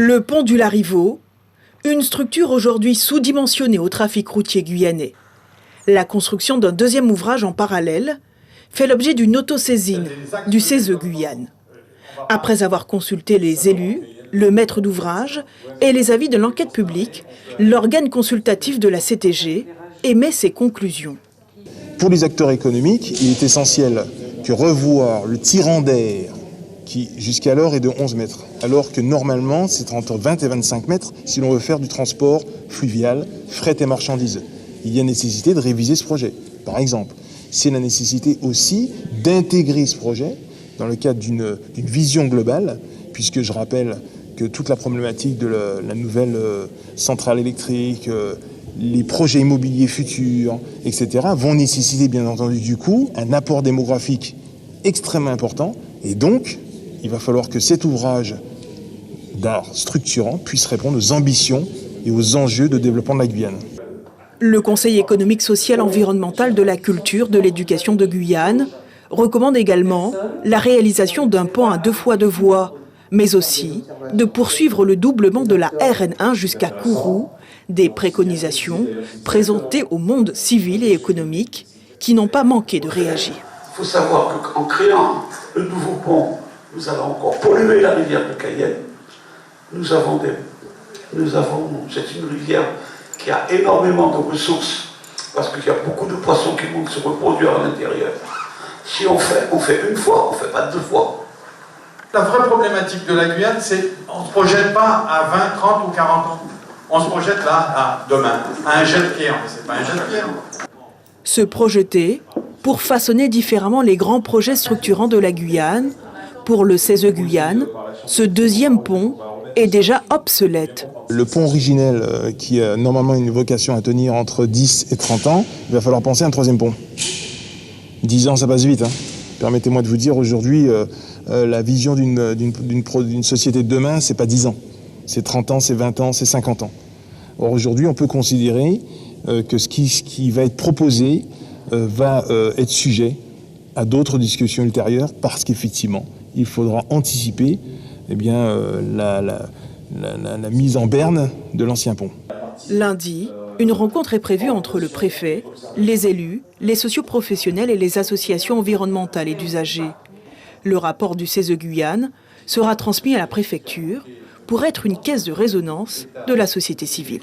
Le pont du Larivot, une structure aujourd'hui sous-dimensionnée au trafic routier guyanais. La construction d'un deuxième ouvrage en parallèle fait l'objet d'une autosaisine du CESE Guyane. Après avoir consulté les élus, le maître d'ouvrage et les avis de l'enquête publique, l'organe consultatif de la CTG émet ses conclusions. Pour les acteurs économiques, il est essentiel que revoir le tirant d'air qui jusqu'alors est de 11 mètres, alors que normalement c'est entre 20 et 25 mètres si l'on veut faire du transport fluvial, fret et marchandises. Il y a nécessité de réviser ce projet. Par exemple, c'est la nécessité aussi d'intégrer ce projet dans le cadre d'une vision globale, puisque je rappelle que toute la problématique de la nouvelle centrale électrique, les projets immobiliers futurs, etc., vont nécessiter bien entendu du coup un apport démographique extrêmement important, et donc il va falloir que cet ouvrage d'art structurant puisse répondre aux ambitions et aux enjeux de développement de la Guyane. Le Conseil économique, social, environnemental, de la culture, de l'éducation de Guyane recommande également la réalisation d'un pont à 2 fois 2 voies, mais aussi de poursuivre le doublement de la RN1 jusqu'à Kourou, des préconisations présentées au monde civil et économique qui n'ont pas manqué de réagir. Il faut savoir qu'en créant le nouveau pont, nous allons encore polluer la rivière de Cayenne. C'est une rivière qui a énormément de ressources, parce qu'il y a beaucoup de poissons qui vont se reproduire à l'intérieur. Si on fait une fois, on ne fait pas 2 fois. La vraie problématique de la Guyane, c'est qu'on ne se projette pas à 20, 30 ou 40 ans. On se projette là, à demain, à un jet de pierre. Mais ce n'est pas un jet de pierre. Se projeter pour façonner différemment les grands projets structurants de la Guyane. Pour le CESE Guyane, ce deuxième pont est déjà obsolète. Le pont originel, qui a normalement une vocation à tenir entre 10 et 30 ans, il va falloir penser à un troisième pont. 10 ans, ça passe vite. Permettez-moi de vous dire, aujourd'hui, la vision d'une société de demain, c'est pas 10 ans. C'est 30 ans, c'est 20 ans, c'est 50 ans. Or, aujourd'hui, on peut considérer que ce qui va être proposé va être sujet à d'autres discussions ultérieures, parce qu'effectivement, il faudra anticiper la mise en berne de l'ancien pont. Lundi, une rencontre est prévue entre le préfet, les élus, les socioprofessionnels et les associations environnementales et d'usagers. Le rapport du CESE Guyane sera transmis à la préfecture pour être une caisse de résonance de la société civile.